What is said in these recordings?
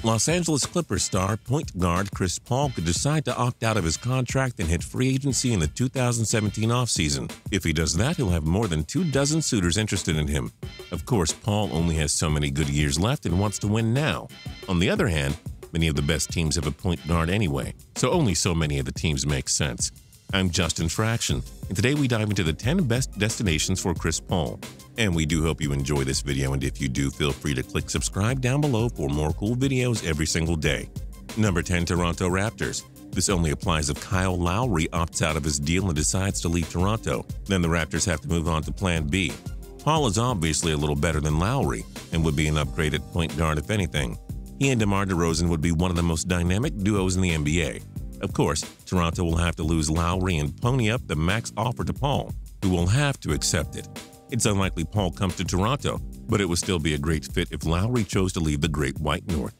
Los Angeles Clippers star point guard Chris Paul could decide to opt out of his contract and hit free agency in the 2017 offseason. If he does that, he'll have more than 24 suitors interested in him. Of course, Paul only has so many good years left and wants to win now. On the other hand, many of the best teams have a point guard anyway, so only so many of the teams make sense. I'm Justin Fraction, and today we dive into the 10 best destinations for Chris Paul. And we do hope you enjoy this video, and if you do, feel free to click subscribe down below for more cool videos every single day. Number 10. Toronto Raptors. This only applies if Kyle Lowry opts out of his deal and decides to leave Toronto. Then the Raptors have to move on to Plan B. Paul is obviously a little better than Lowry and would be an upgrade at point guard if anything. He and DeMar DeRozan would be one of the most dynamic duos in the NBA. Of course, Toronto will have to lose Lowry and pony up the max offer to Paul, who will have to accept it. It's unlikely Paul comes to Toronto, but it would still be a great fit if Lowry chose to leave the Great White North.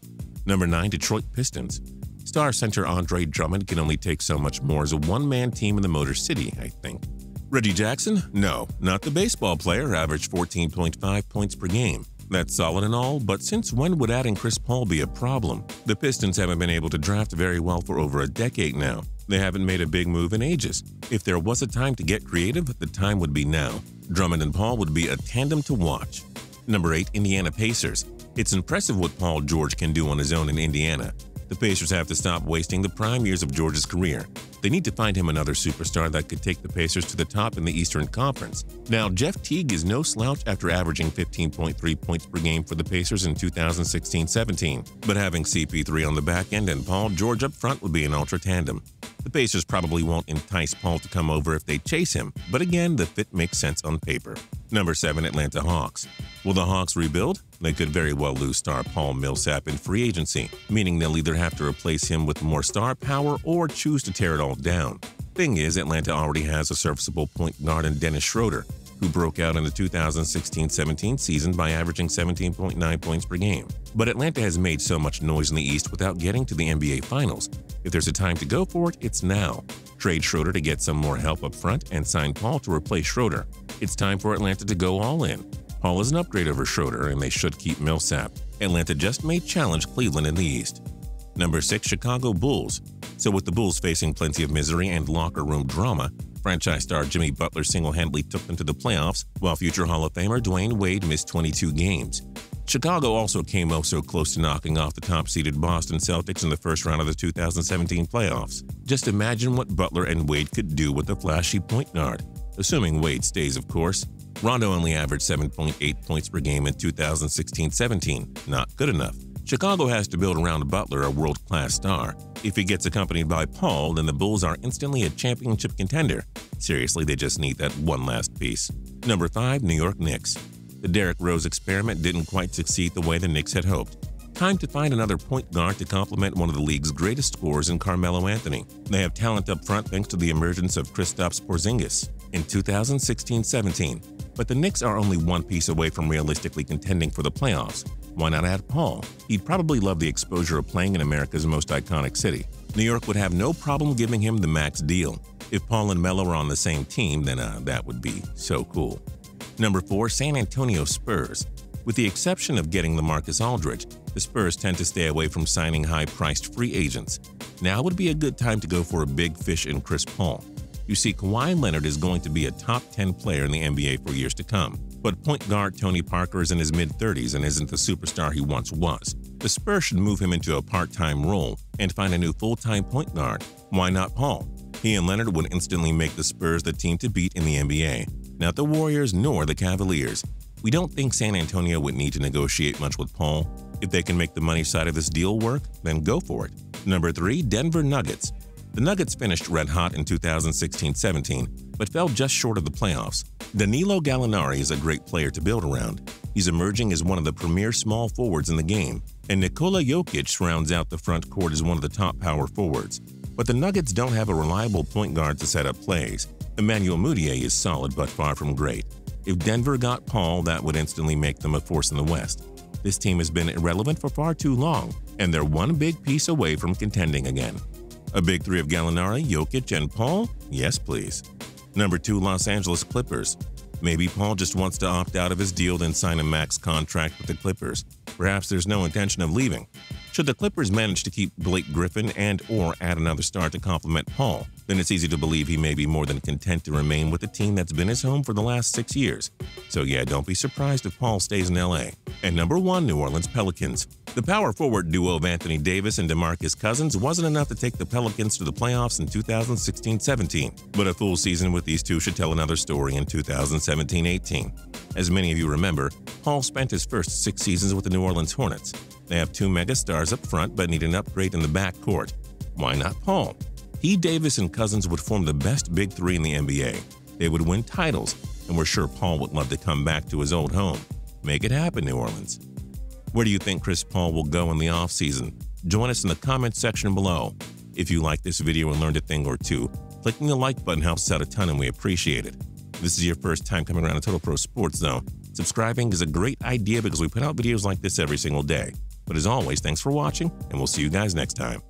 Number 9. Detroit Pistons. Star center Andre Drummond can only take so much more as a one-man team in the Motor City, I think. Reggie Jackson? No, not the baseball player, averaged 14.5 points per game. That's solid and all, but since when would adding Chris Paul be a problem? The Pistons haven't been able to draft very well for over a decade now. They haven't made a big move in ages. If there was a time to get creative, the time would be now. Drummond and Paul would be a tandem to watch. Number 8. Indiana Pacers. It's impressive what Paul George can do on his own in Indiana. The Pacers have to stop wasting the prime years of George's career. They need to find him another superstar that could take the Pacers to the top in the Eastern Conference. Now, Jeff Teague is no slouch after averaging 15.3 points per game for the Pacers in 2016-17, but having CP3 on the back end and Paul George up front would be an ultra tandem. The Pacers probably won't entice Paul to come over if they chase him, but again, the fit makes sense on paper. Number 7. Atlanta Hawks. Will the Hawks rebuild? They could very well lose star Paul Millsap in free agency, meaning they'll either have to replace him with more star power or choose to tear it all down. Thing is, Atlanta already has a serviceable point guard in Dennis Schroeder, who broke out in the 2016-17 season by averaging 17.9 points per game. But Atlanta has made so much noise in the East without getting to the NBA Finals. If there's a time to go for it, it's now. Trade Schroeder to get some more help up front and sign Paul to replace Schroeder. It's time for Atlanta to go all in. Paul is an upgrade over Schroeder, and they should keep Millsap. Atlanta just may challenge Cleveland in the East. Number 6. Chicago Bulls. So with the Bulls facing plenty of misery and locker room drama, franchise star Jimmy Butler single-handedly took them to the playoffs, while future Hall of Famer Dwayne Wade missed 22 games. Chicago also came so close to knocking off the top-seeded Boston Celtics in the first round of the 2017 playoffs. Just imagine what Butler and Wade could do with a flashy point guard. Assuming Wade stays, of course. Rondo only averaged 7.8 points per game in 2016-17. Not good enough. Chicago has to build around Butler, a world-class star. If he gets accompanied by Paul, then the Bulls are instantly a championship contender. Seriously, they just need that one last piece. Number 5. New York Knicks. The Derrick Rose experiment didn't quite succeed the way the Knicks had hoped. Time to find another point guard to complement one of the league's greatest scorers in Carmelo Anthony. They have talent up front thanks to the emergence of Kristaps Porzingis in 2016-17. But the Knicks are only one piece away from realistically contending for the playoffs. Why not add Paul? He'd probably love the exposure of playing in America's most iconic city. New York would have no problem giving him the max deal. If Paul and Melo are on the same team, then that would be so cool. Number 4. San Antonio Spurs. With the exception of getting LaMarcus Aldridge, the Spurs tend to stay away from signing high-priced free agents. Now would be a good time to go for a big fish in Chris Paul. You see, Kawhi Leonard is going to be a top 10 player in the NBA for years to come. But point guard Tony Parker is in his mid-30s and isn't the superstar he once was. The Spurs should move him into a part-time role and find a new full-time point guard. Why not Paul? He and Leonard would instantly make the Spurs the team to beat in the NBA. Not the Warriors nor the Cavaliers. We don't think San Antonio would need to negotiate much with Paul. If they can make the money side of this deal work, then go for it. Number 3. Denver Nuggets. The Nuggets finished red hot in 2016-17, but fell just short of the playoffs. Danilo Gallinari is a great player to build around. He's emerging as one of the premier small forwards in the game, and Nikola Jokic rounds out the front court as one of the top power forwards. But the Nuggets don't have a reliable point guard to set up plays. Emmanuel Mudiay is solid but far from great. If Denver got Paul, that would instantly make them a force in the West. This team has been irrelevant for far too long, and they're one big piece away from contending again. A big three of Gallinari, Jokic, and Paul? Yes, please. Number 2. Los Angeles Clippers. Maybe Paul just wants to opt out of his deal and sign a max contract with the Clippers. Perhaps there's no intention of leaving. Should the Clippers manage to keep Blake Griffin and/or add another star to complement Paul, then it's easy to believe he may be more than content to remain with a team that's been his home for the last 6 years. So yeah, don't be surprised if Paul stays in LA. And number 1, New Orleans Pelicans. The power forward duo of Anthony Davis and DeMarcus Cousins wasn't enough to take the Pelicans to the playoffs in 2016-17, but a full season with these two should tell another story in 2017-18. As many of you remember, Paul spent his first 6 seasons with the New Orleans Hornets. They have 2 megastars up front but need an upgrade in the backcourt. Why not Paul? He, Davis, and Cousins would form the best big 3 in the NBA. They would win titles, and we're sure Paul would love to come back to his old home. Make it happen, New Orleans. Where do you think Chris Paul will go in the offseason? Join us in the comments section below. If you liked this video and learned a thing or two, clicking the like button helps out a ton and we appreciate it. If this is your first time coming around to Total Pro Sports Zone, subscribing is a great idea because we put out videos like this every single day. But as always, thanks for watching, and we'll see you guys next time.